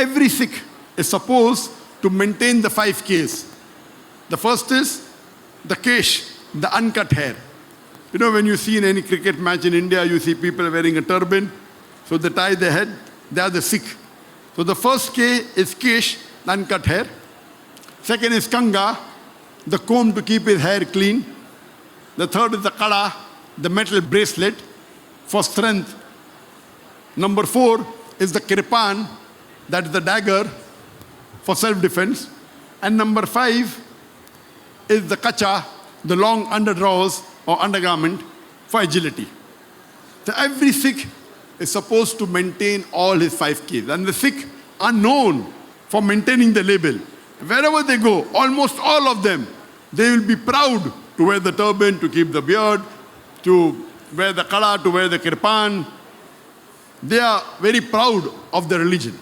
every Sikh is supposed to maintain the 5 Ks. The first is the kesh, the uncut hair. You know, when you see in any cricket match in India, you see people wearing a turban, so they tie their head, they are the Sikh. So the first K is kesh, the uncut hair. Second is kanga, the comb to keep his hair clean. The third is the kada, the metal bracelet for strength. Number 4 is the kirpan, that is the dagger for self-defense. And number 5 is the kacha, the long underdrawers or undergarment for agility. So every Sikh is supposed to maintain all his 5 Ks. And the Sikh are known for maintaining the label. Wherever they go, almost all of them, they will be proud to wear the turban, to keep the beard, to wear the kala, to wear the kirpan. They are very proud of their religion.